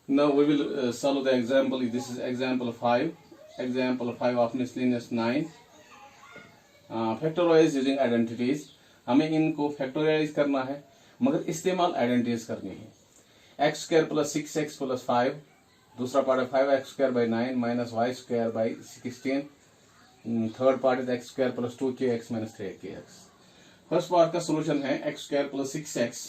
Now we will solve the example. This is example 5. Example 5 of miscellaneous 9. Factorize using identities. हमें इनको factorise करना है मगर इस्तेमाल आइडेंटिटीज करनी है। X square plus 6x plus 5, दूसरा पार्ट है 5x square by 9 minus Y square by 16, third part है X square plus 2kx minus 3kx। First part का सोल्यूशन है X square plus 6x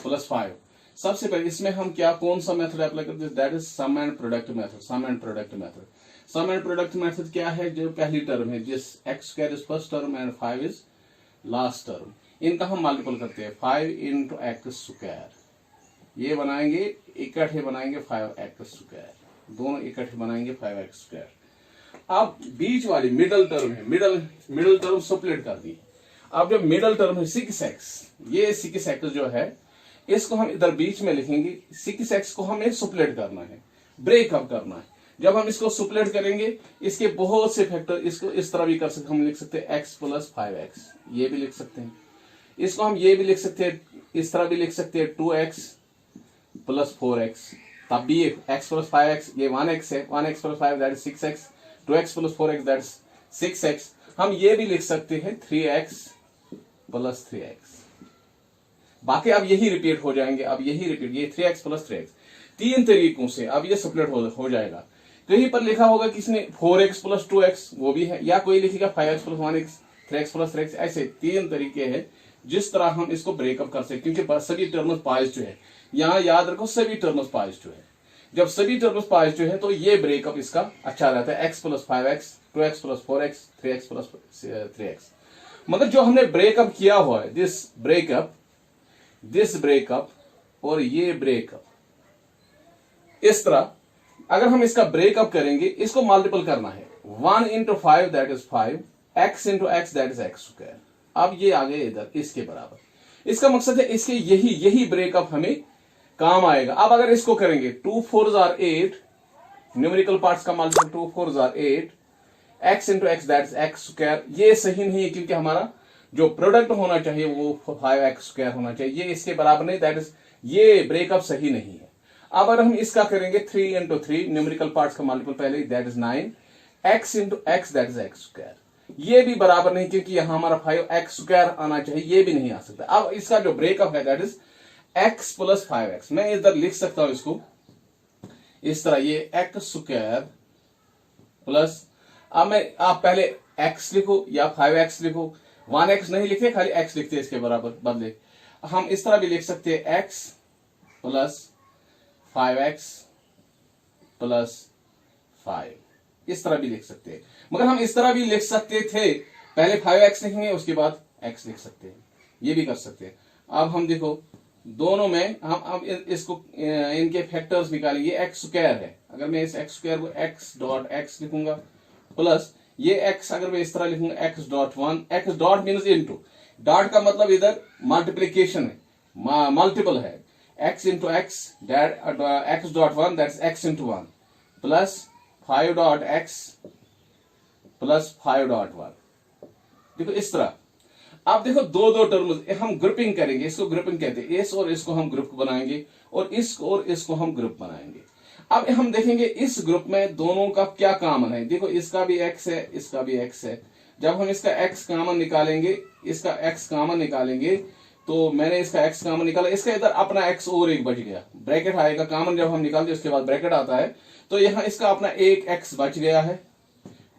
plus 5। सबसे पहले इसमें हम क्या कौन सा मेथड अप्लाई करते हैं, that is sum and product method. Sum and product method, sum and product method क्या है, जो पहली टर्म है जिस X square is first term and 5 is last term, इनका हम मल्टीपल करते हैं 5 इंटू एक्स स्क्वायर, ये बनाएंगे इकट्ठे बनाएंगे 5x स्क्वायर, दोनों इकट्ठे बनाएंगे 5x स्क्वायर। अब बीच वाली मिडल टर्म है, मिडल टर्म सप्लेट कर दी। अब जो मिडल टर्म है 6x, ये 6x जो है इसको हम इधर बीच में लिखेंगे। 6x को हमें सप्लेट करना है, ब्रेकअप करना है। जब हम इसको सप्लेट करेंगे इसके बहुत से फैक्टर, इसको इस तरह भी कर सकते, हम लिख सकते हैं x प्लस 5x, ये भी लिख सकते हैं। इसको हम ये भी लिख सकते हैं, इस तरह भी लिख सकते हैं 2x प्लस 4x, तब भी x प्लस 5x, ये 1x है, 1x plus 5 that is 6x, 2x plus 4x that is 6x। हम ये भी लिख सकते हैं 3x प्लस 3x। बाकी अब यही रिपीट हो जाएंगे, अब यही रिपीट, ये 3x प्लस 3x, तीन तरीकों से अब ये सप्लेट हो जाएगा। कहीं पर लिखा होगा किसने 4x प्लस 2x, वो भी है, या कोई लिखेगा 5x plus 1x, 3x plus 3x। ऐसे तीन तरीके हैं जिस तरह हम इसको ब्रेकअप कर सकते, क्योंकि सभी टर्म्स पॉजिटिव है। यहाँ याद रखो सभी टर्म्स पॉजिटिव है। जब सभी टर्म्स पॉजिटिव है तो ये ब्रेकअप इसका अच्छा रहता है, x plus 5x, 2x plus 4x, 3x plus 3x। मगर जो हमने ब्रेकअप किया हुआ है, दिस ब्रेकअप और ये ब्रेकअप, इस तरह अगर हम इसका ब्रेकअप करेंगे, इसको मल्टीपल करना है। 1 into 5 that is 5, x into x that is x square. अब ये आ गए इधर इसके बराबर। इसका मकसद है इसके यही ब्रेकअप हमें काम आएगा। अब अगर इसको करेंगे 2 4s are 8, न्यूमेरिकल पार्ट्स का multiple 2 4s are 8, x into x that is x square. ये सही नहीं है क्योंकि हमारा जो प्रोडक्ट होना चाहिए वो 5x स्क्वायर होना चाहिए, ये इसके बराबर नहीं, दैट इज ये ब्रेकअप सही नहीं है। अब अगर हम इसका करेंगे 3 इंटू 3, न्यूमेरिकल पार्ट्स का मल्टीपल पहले that is 9, x into x that is x square, ये भी बराबर नहीं क्योंकि यहां हमारा 5x स्क्वायर आना चाहिए, ये भी नहीं आ सकता। अब इसका जो ब्रेकअप है that is x plus 5x। मैं इधर लिख सकता हूं इसको इस तरह, ये x स्क्वायर प्लस, अब मैं आप पहले x लिखो या 5x लिखो, 1x नहीं लिखे, खाली x लिखते हैं इसके बराबर बदले। हम इस तरह भी लिख सकते हैं x प्लस 5x प्लस 5, इस तरह भी लिख सकते हैं। मगर हम इस तरह भी लिख सकते थे, पहले 5x लिखेंगे उसके बाद x लिख सकते हैं, ये भी कर सकते हैं। अब हम देखो दोनों में हम अब इसको इनके फैक्टर्स निकालेंगे। x स्क्वायर है, अगर मैं इस x स्क्वायर को x डॉट x लिखूंगा प्लस ये x अगर मैं इस तरह लिखूंगा x dot 1, x dot means into, dot का मतलब इधर मल्टीप्लीकेशन है, मल्टीपल है, x into x that x dot 1 that is x into 1 plus 5 dot x plus 5 dot 1। देखो इस तरह। अब देखो दो टर्म्स हम ग्रुपिंग करेंगे, इसको ग्रुपिंग कहते हैं, इस और इसको हम ग्रुप बनाएंगे और इसको हम ग्रुप बनाएंगे। अब हम देखेंगे इस ग्रुप में दोनों का क्या कॉमन है। देखो इसका भी x है, इसका भी x है। जब हम इसका x कॉमन निकालेंगे, इसका x कॉमन निकालेंगे, तो मैंने इसका x कॉमन निकाला, इसका इधर अपना x और एक बच गया, ब्रैकेट आएगा कॉमन जब हम निकालते उसके बाद ब्रैकेट आता है, तो यहां इसका अपना एक x बच गया है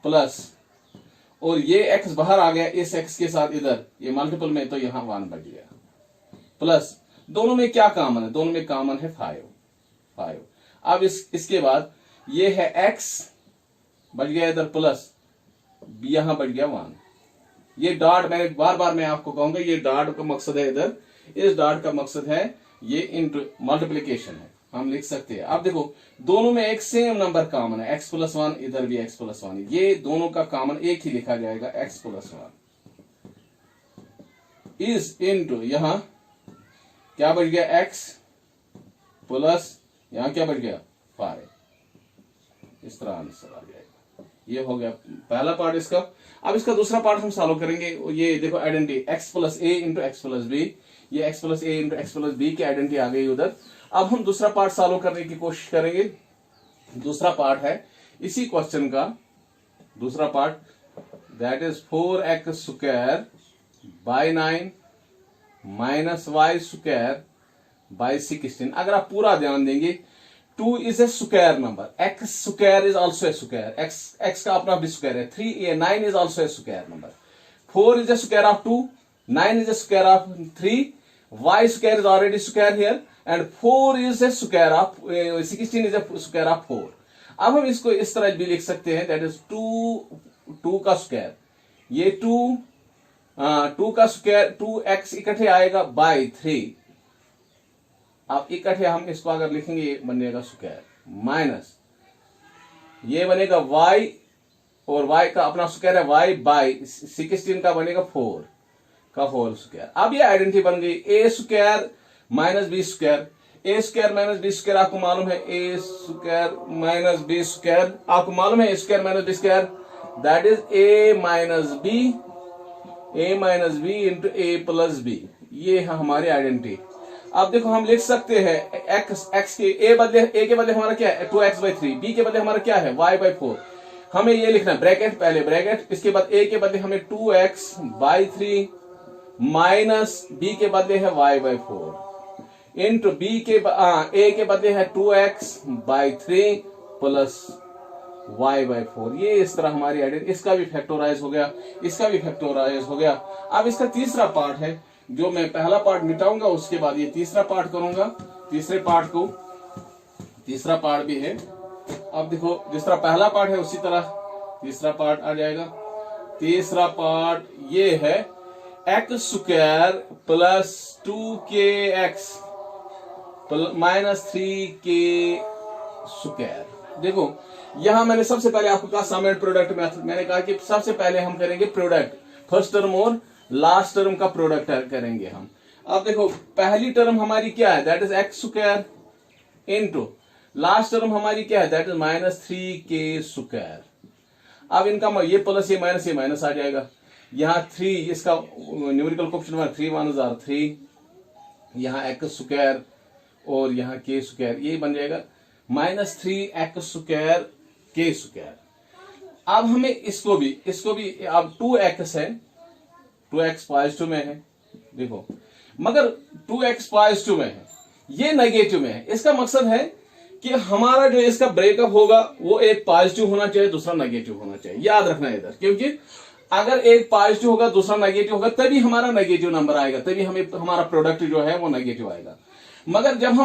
प्लस, और ये x बाहर आ गया इस x के साथ इधर ये मल्टीपल में, तो यहां 1 बच गया प्लस। दोनों में क्या कॉमन है, दोनों में कॉमन है 5। अब इसके बाद ये है x बच गया इधर प्लस, यहां बच गया 1। ये डॉट मैंने बार मैं आपको कहूंगा, ये डॉट का मकसद है इधर, इस डॉट का मकसद है ये इंटू मल्टीप्लीकेशन है, हम लिख सकते हैं। अब देखो दोनों में एक सेम नंबर कॉमन है, x प्लस 1, इधर भी x प्लस 1, ये दोनों का कॉमन एक ही लिखा जाएगा, x प्लस 1 इज इंटू यहां क्या बच गया x प्लस यहां क्या बच गया 5। इस तरह आंसर आ जाएगा। ये हो गया पहला पार्ट इसका। अब इसका दूसरा पार्ट हम सॉल्व करेंगे। ये देखो identity x plus A into X plus B, ये x plus A into X plus B की आइडेंटिटी आ गई उधर। अब हम दूसरा पार्ट सॉल्व करने की कोशिश करेंगे। दूसरा पार्ट है इसी क्वेश्चन का दूसरा part, that is 4x² by 9 minus Y square by 16। अगर आप पूरा ध्यान देंगे, 2 is a square number, x square is also a square, x का अपना भी स्क्वायर है। 9 is also a square number. 4 is a square of 2, 9 is a square of 3, y square is already square here, and 4 is a square of 16 is a square of 4. अब हम इसको इस तरह भी लिख सकते हैं, दैट इज 2 का स्क्वायर, ये 2 का स्क्वायर 2x इकट्ठे आएगा बाई 3। अब इकट्ठे हम इसको अगर लिखेंगे ये बनेगा स्क्वायर, माइनस ये बनेगा y, और y का अपना स्क्वायर है y बाई 16 का बनेगा 4 का होल स्क्वायर। अब ये आइडेंटिटी बन गई a square minus B square. A square minus B square आपको मालूम है, A square minus B square आपको मालूम है, A square minus B square that is A minus B into A plus B. ये है हमारी आइडेंटिटी। अब देखो हम लिख सकते हैं x के ए के बदले हमारा क्या है 2x बाई 3, b के बदले हमारा क्या है y बाई 4। हमें ये लिखना है ब्रैकेट, पहले ब्रैकेट, इसके बाद a के बदले हमें 2x बाई 3 माइनस b के बदले है y बाई 4 इंटू a के बदले है 2x by 3 plus y by 4। ये इस तरह हमारी आइडेंटिटी, इसका भी फैक्टोराइज हो गया, इसका भी फैक्टोराइज हो गया। अब इसका तीसरा पार्ट है, जो मैं पहला पार्ट मिटाऊंगा उसके बाद ये तीसरा पार्ट करूंगा। तीसरा पार्ट भी है। अब देखो जिस तरह पहला पार्ट है उसी तरह तीसरा पार्ट आ जाएगा। तीसरा पार्ट ये है x square plus 2kx minus 3k square. देखो यहां मैंने सबसे पहले आपको कहा सम एंड प्रोडक्ट मेथड, मैंने कहा कि सबसे पहले हम करेंगे प्रोडक्ट, फर्स्ट टर्म और लास्ट टर्म का प्रोडक्ट करेंगे हम। अब देखो पहली टर्म हमारी क्या है, that is x square into last term हमारी क्या है, that is minus 3k square. अब इनका ये प्लस ये माइनस आ जाएगा। यहाँ 3 इसका न्यूमेरिकल कोएफिशिएंट 3 1 are 3, यहाँ x स्क्वायर और यहाँ k स्क्वायर, ये बन जाएगा minus 3x square k square. अब हमें इसको भी अब 2x है, 2x पॉजिटिव में है देखो, मगर 2x पॉजिटिव में है, ये नेगेटिव में है। इसका मकसद है कि हमारा जो इसका ब्रेकअप होगा वो एक पॉजिटिव होना चाहिए, दूसरा नेगेटिव होना चाहिए, याद रखना है इधर, क्योंकि अगर एक पॉजिटिव होगा दूसरा नेगेटिव होगा तभी हमारा नेगेटिव नंबर आएगा, तभी हमें हमारा प्रोडक्ट जो है वो नेगेटिव आएगा। मगर जब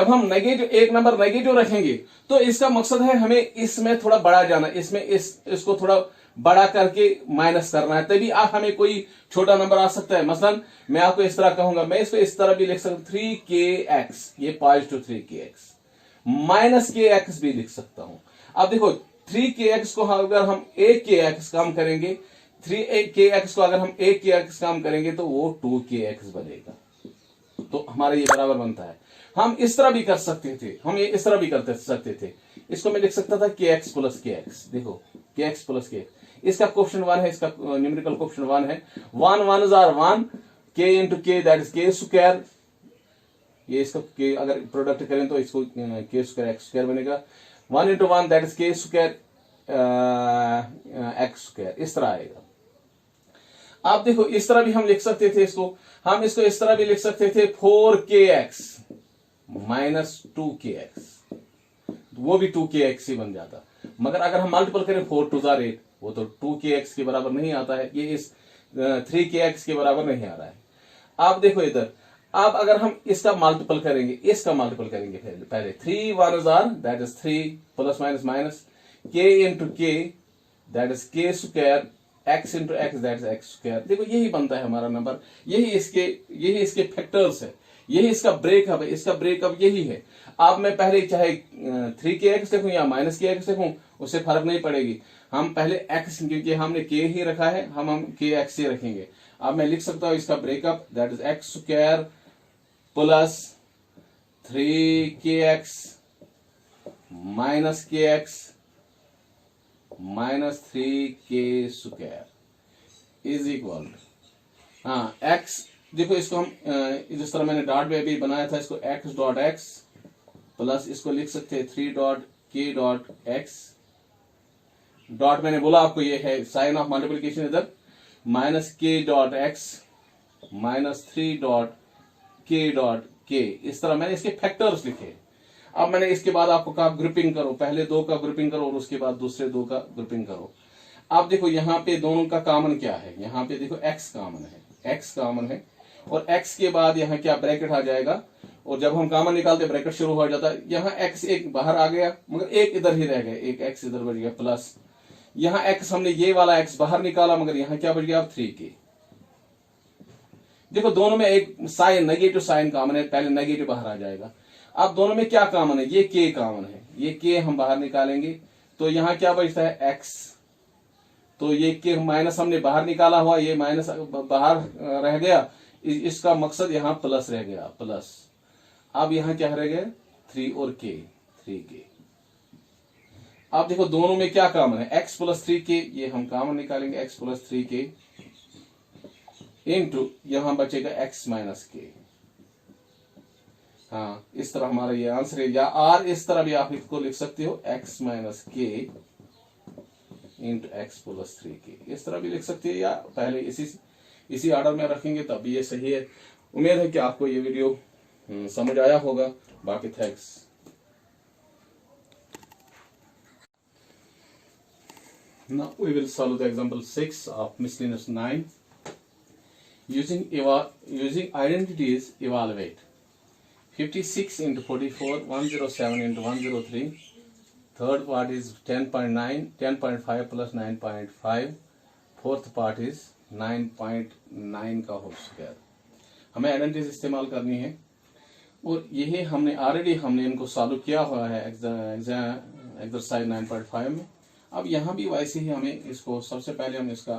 हम नेगेटिव एक नंबर नेगेटिव रखेंगे तो इसका मकसद है हमें इसमें थोड़ा बढ़ा जाना, इसमें इसको थोड़ा बड़ा करके माइनस करना है, तभी आप हमें कोई छोटा नंबर आ सकता है। मसलन मैं आपको इस तरह कहूंगा, मैं इसको इस तरह भी लिख सकता हूं 3kx, ये पॉजिटिव 3kx माइनस kx भी लिख सकता हूं। अब देखो 3kx को अगर हम 1kx काम करेंगे, 3kx को अगर हम 1kx काम करेंगे तो वो 2kx बनेगा, तो हमारा ये बराबर बनता है। हम इस तरह भी कर सकते थे, हम ये इस तरह भी कर सकते थे, इसको मैं लिख सकता था kx प्लस kx, देखो kx प्लस kx, इसका क्वेश्चन 1 है, इसका न्यूमेरिकल क्वेश्चन 1 है। 1 1 are 1, k into k that is k square, ये इसका k अगर प्रोडक्ट करें तो इसको k स्क्वायर x स्क्वायर बनेगा, 1 into 1 that is k square x square, इस तरह आएगा। आप देखो इस तरह भी हम लिख सकते थे इसको, हम इसको इस तरह भी लिख सकते थे 4kx माइनस 2kx, वो भी 2kx ही बन जाता। मगर अगर हम मल्टीपल करें 4 2 8, वो तो 2kx के बराबर नहीं आता है, ये इस 3kx के बराबर नहीं आ रहा है। आप देखो इधर, अब अगर हम इसका मल्टीपल करेंगे पहले 3 1 are that is 3 plus minus minus k into k that is k square, x into x that is x square. देखो यही बनता है हमारा नंबर, यही इसके फैक्टर्स है, यही इसका ब्रेकअप है, इसका ब्रेकअप यही है। अब मैं पहले चाहे 3kx लिखूं या माइनस kx लिखूं उससे फर्क नहीं पड़ेगी, हम पहले x, क्योंकि हमने k ही रखा है, हम kx ही रखेंगे। अब मैं लिख सकता हूं इसका breakup that is x square plus 3kx minus kx minus 3k square is equal x देखो इसको हम जिस तरह मैंने डॉट में भी बनाया था, इसको x डॉट एक्स प्लस इसको लिख सकते हैं 3 dot k dot x. Dot मैंने बोला आपको ये है साइन ऑफ मल्टीप्लीकेशन, इधर minus k dot x minus 3 dot k dot k। इस तरह मैंने इसके फैक्टर्स लिखे। अब मैंने इसके बाद आपको कहा ग्रुपिंग करो, पहले दो का ग्रुपिंग करो और उसके बाद दूसरे दो का ग्रुपिंग करो। अब देखो यहाँ पे दोनों का कॉमन क्या है, यहाँ पे देखो x कॉमन है, x कॉमन है और x के बाद यहाँ क्या ब्रैकेट आ जाएगा, और जब हम कॉमन निकालते ब्रैकेट शुरू हो जाता है। यहाँ x एक बाहर आ गया मगर एक इधर ही रह गया, एक x इधर बच गया प्लस यहाँ x हमने ये वाला x बाहर निकाला मगर यहाँ क्या बच गया 3k। देखो दोनों में एक साइन नेगेटिव साइन कॉमन है, पहले नेगेटिव बाहर आ जाएगा। अब दोनों में क्या कॉमन है, ये k कॉमन है, ये k हम बाहर निकालेंगे तो यहाँ क्या बचता है x, तो ये k माइनस हमने बाहर निकाला हुआ, ये माइनस बाहर रह गया, इसका मकसद यहाँ प्लस रह गया प्लस। अब यहाँ क्या रह गया 3 और k 3k। अब देखो दोनों में क्या कॉमन है, x प्लस 3k, ये हम कॉमन निकालेंगे x प्लस 3k इंटू यहां बचेगा x माइनस k। हाँ इस तरह हमारा ये आंसर है, या आर इस तरह भी आप इसको लिख सकते हो x minus k into X plus 3k, इस तरह भी लिख सकते हैं, या पहले इसी ऑर्डर में रखेंगे तब ये सही है। उम्मीद है कि आपको ये वीडियो समझ आया होगा। बाकी thanks. Now we will solve the example 6 of miscellaneous 9 using identities. Evaluate 56 into 44, 107 into 103. Third part is 10.9, 10.5 plus 9.5. Fourth part is 9.9 का होल स्क्वायर। हमें आइडेंटिटीज इस्तेमाल करनी है और यही हमने इनको सॉल्व किया हुआ है एक्सरसाइज 9.5 में। अब यहाँ भी वैसे ही हमें इसको सबसे पहले हम इसका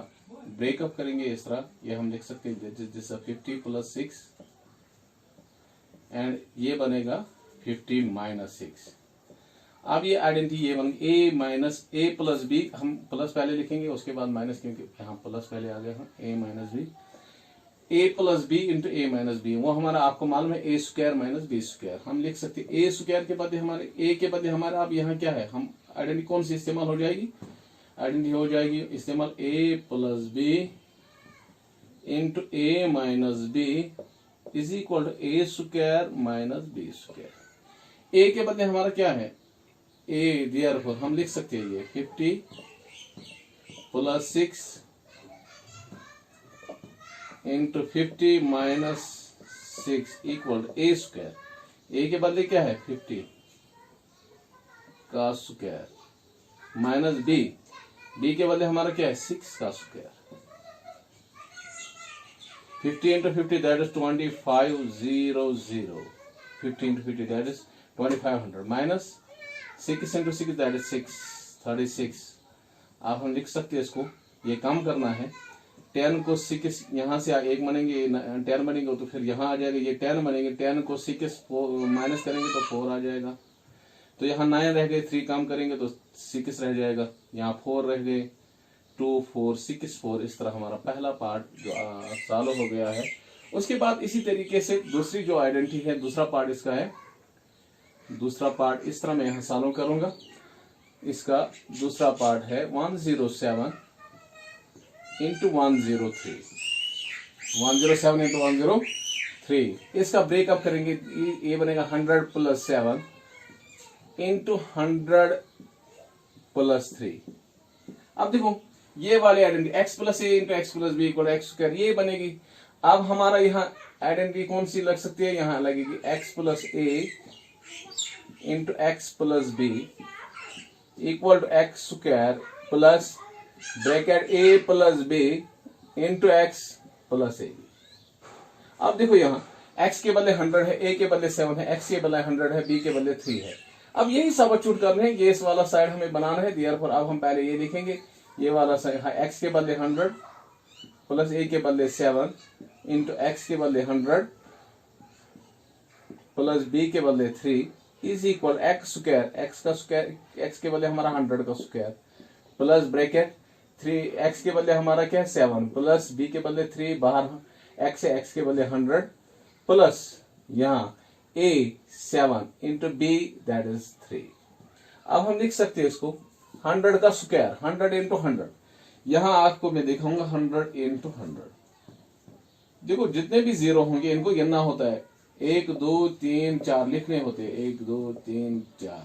ब्रेकअप करेंगे इस तरह। ये हम लिख सकते हैं जैसे 50 प्लस 6 एंड ये बनेगा 50 माइनस 6। अब ये आइडेंटिटी ये बन a minus a plus B, हम प्लस पहले लिखेंगे उसके बाद माइनस, क्योंकि यहाँ प्लस पहले आ गया हम a minus B, a plus B into A minus B. वो हमारा आपको मालूम है a square minus B square. हम लिख सकते हैं a स्क्वायर के बदले हमारे a के बदले हमारा अब यहाँ क्या है, हम आइडेंटिटी कौन सी इस्तेमाल हो जाएगी, आइडेंटिटी हो जाएगी इस्तेमाल a plus B into A minus B is equal to A square minus B square. a के बदले हमारा क्या है a, देयरफॉर हम लिख सकते हैं ये 50 plus 6 into 50 minus 6 equal to A square. A के बदले क्या है 50 का स्क्वायर माइनस बी, बी के बदले हमारा क्या है 6 का square. 50 into 50 that is 2500, 50 into 50 that is 2500 minus 6 into 6 that is 636। आप हम लिख सकते हैं इसको, ये काम करना है 10 को 6 यहाँ से एक बनेंगे 10 बनेंगे तो फिर यहाँ आ जाएगा ये 10 बनेंगे, 10 को 6 माइनस करेंगे तो 4 आ जाएगा, तो यहाँ 9 रह गए, 3 काम करेंगे तो 6 रह जाएगा, यहाँ 4 रह गए 2 4 6 4। इस तरह हमारा पहला पार्ट जो सॉल्व हो गया है। उसके बाद इसी तरीके से दूसरी जो आइडेंटिटी है, दूसरा पार्ट इसका है, दूसरा पार्ट इस तरह मैं यहाँ सॉल्व करूंगा। इसका दूसरा पार्ट है 107 इंटू 103, 107 इंटू 103। इसका ब्रेकअप करेंगे, ये बनेगा 100 प्लस 7 इंटू 100 प्लस 3। अब देखो ये वाली identity x plus A into X plus B equal X square ये बनेगी। अब हमारा यहाँ आइडेंटिटी कौन सी लग सकती है, यहाँ लगेगी x plus A into X plus B equal to X square plus bracket A plus B into X plus A. अब देखो यहाँ x के बदले 100 है, a के बदले 7 है, x के बदले 100 है, b के बदले 3 है। अब यही सबस्टिट्यूट करने हैं, ये इस वाला साइड हमें बनाना है। देयरफॉर अब हम पहले ये लिखेंगे, ये वाला साइड x के बदले 100 प्लस a के बदले 7 इंटू एक्स के बदले 100 प्लस b के बदले 3 is equal X square, x का स्क्वायर, एक्स के बदले हमारा 100 का स्क्वायर प्लस ब्रैकेट 3 एक्स के बदले हमारा क्या है 7 प्लस b के बदले 3 बाहर x है, x के बदले 100 प्लस यहाँ a 7 into b that is 3। अब हम लिख सकते हैं इसको 100 का स्क्वायर 100 इंटू 100। यहां आपको मैं दिखाऊंगा 100 इंटू 100। देखो जितने भी जीरो होंगे इनको गिनना होता है, 1 2 3 4 लिखने होते हैं, 1 2 3 4।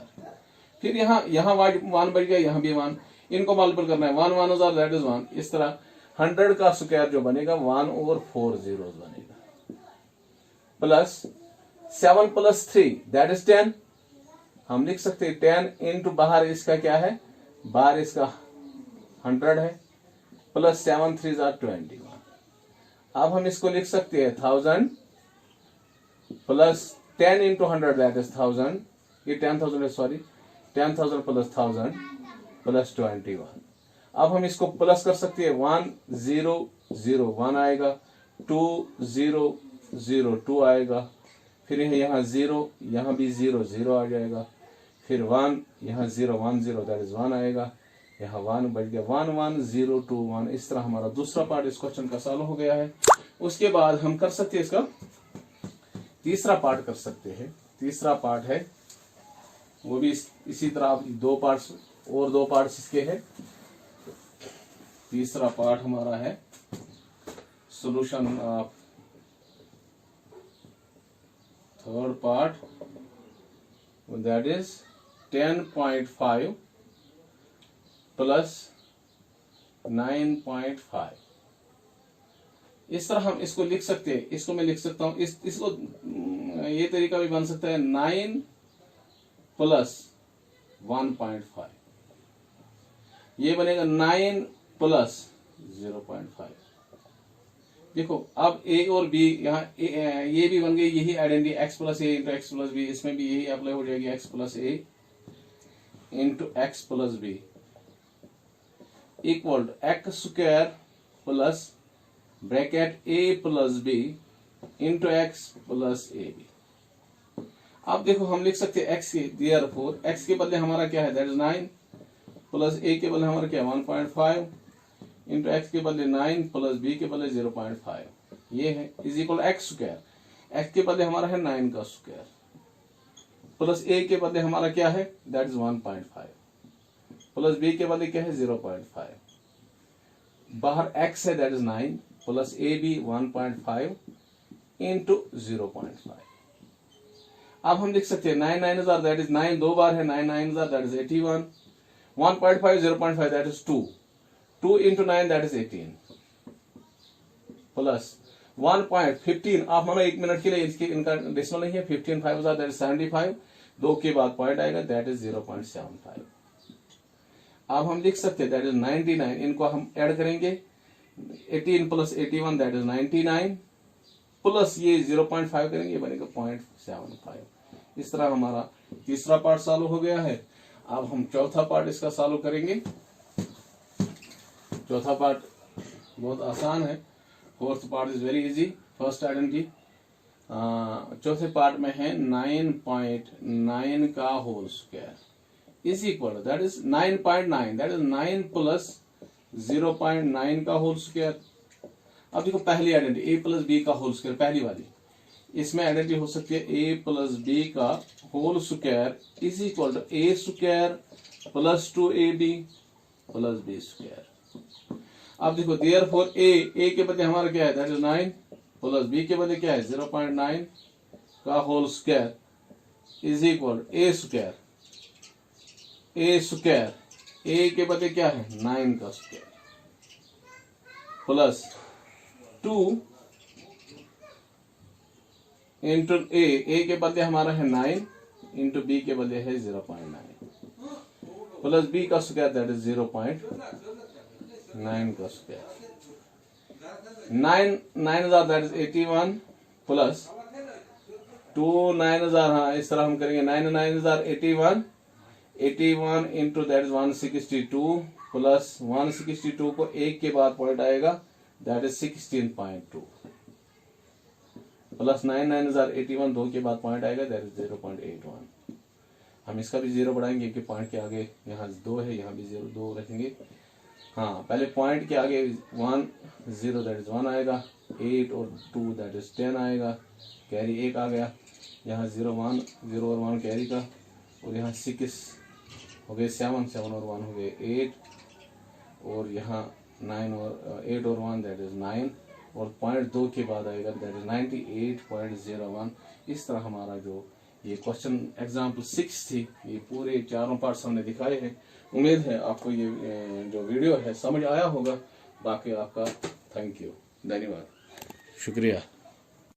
फिर यहाँ वन बच गया, यहाँ भी वन, इनको मल्टीपल करना है, 1 1 हजार दैट इज 1। इस तरह 100 का स्क्वायर जो बनेगा 1 और 4 जीरो बनेगा, प्लस 7 प्लस 3 दैट इज 10। हम लिख सकते हैं 10 इंटू बाहर इसका क्या है, बाहर इसका 100 है, प्लस 7 3 21। अब हम इसको लिख सकते हैं 1000 प्लस 10 इंटू 100 दैट इज 1000, ये 10,000 है, सॉरी 10,000 प्लस 1000 प्लस 21। अब हम इसको प्लस कर सकते हैं, 1 0 0 1 आएगा, 2 0 0 2 आएगा, फिर यहाँ 0 यहाँ भी 0 0 आ जाएगा, फिर 1 यहाँ 0 1 0 दैट इज 1 आएगा, यहाँ 1 बच गया, 1 1 0 2 1। इस तरह हमारा दूसरा पार्ट इस क्वेश्चन का सॉल्व हो गया है। उसके बाद हम कर सकते हैं इसका तीसरा पार्ट कर सकते हैं। तीसरा पार्ट है वो भी इसी तरह, दो पार्ट्स और दो पार्ट्स इसके हैं। तीसरा पार्ट हमारा है solution of third part, that is 10.5 plus 9.5। इस तरह हम इसको लिख सकते हैं, इसको मैं लिख सकता हूं, इसको ये तरीका भी बन सकता है 9 प्लस 1.5, ये बनेगा 9 प्लस 0.5। देखो अब a और b यहाँ ये भी बन गई, यही identity x plus A into X plus B, इसमें भी यही अप्लाई हो जाएगी, x plus A into X plus B equal X square plus bracket a plus B into X plus A B. अब देखो हम लिख सकते हैं x के, देयरफॉर x के बदले हमारा क्या है, दैट इज 9 प्लस a के बदले हमारा क्या है 1.5 इंटू एक्स के बदले 9 प्लस b के बदले 0.5, ये है is equal X square. X के बदले हमारा है 9 का स्क्वायर प्लस a के बदले हमारा क्या है, दैट इज 1.5 प्लस b के बदले क्या है 0.5, बाहर x है दैट इज 9 प्लस a भी 1.5 इंटू 0.5। अब हम लिख सकते हैं 9 9 हजार दैट इज 9 दो बार है, 9 9 हजार that is 81, 1.5 0.5 that is 2 2 into 9 that is 18 plus 1.15। आप मानो 1 मिनट के लिए इनका डेसिमल नहीं है, 15 5 हजार दैट इज 75, 2 के बाद पॉइंट आएगा दैट इज 0.75। अब हम लिख सकते हैं दैट इज 99, इनको हम ऐड करेंगे 18 प्लस 81 दैट इज 99 प्लस ये 0.5 करेंगे, बनेगा 0.75। इस तरह हमारा तीसरा पार्ट सॉल्व हो गया है। अब हम चौथा पार्ट इसका सॉल्व करेंगे। चौथा पार्ट बहुत आसान है, fourth part is very easy. First identity चौथे पार्ट में है 9.9 का whole square is equal that is 9.9 that is 9 plus 0.9 का होल स्क्वायर। अब देखो पहली आइडेंटिटी a प्लस बी का होल स्क्वायर, पहली वाली, इसमें आइडेंटिटी हो सकती है a प्लस बी का whole square is equal to a square plus 2ab plus b square. अब देखो देयरफॉर a के बदले हमारा क्या है, दैट इज 9 प्लस b के बदले क्या है 0.9 का whole square is equal a square a के बदले क्या है 9 का स्क्वायर प्लस 2 इंटू a के बदले हमारा है 9 इंटू b के बदले है 0.9 प्लस b का स्क्वायर दैट इज 0.9 का स्क्वायर। 9 हजार दैट इज 81 प्लस 2 9,000, हाँ इस तरह हम करेंगे 9 9 हजार 81 इंटू दैट इज 162 प्लस 162 को 1 के बाद पॉइंट आएगा दैट इज 16.2 प्लस 9 9 हजार 81 2 के बाद पॉइंट आएगा दैट इज 0.81। हम इसका भी 0 बढ़ाएंगे क्योंकि पॉइंट के आगे यहाँ 2 है, यहाँ भी 2 रखेंगे हाँ, पहले पॉइंट के आगे 1 0 दैट इज 1 आएगा, 8 और 2 दैट इज 10 आएगा, कैरी 1 आ गया, यहाँ 0 1 0 और 1 कैरी का, और यहाँ 6 हो गए 7 7 और 1 हो गए 8, और यहाँ 9 और 8 और 1 दैट इज 9, और पॉइंट 2 के बाद आएगा दैट इज 98.01। इस तरह हमारा जो ये क्वेश्चन एग्जाम्पल 6 थी, ये पूरे चारों पार्ट्स हमने दिखाए हैं। उम्मीद है आपको ये जो वीडियो है समझ आया होगा। बाकी आपका थैंक यू, धन्यवाद, शुक्रिया।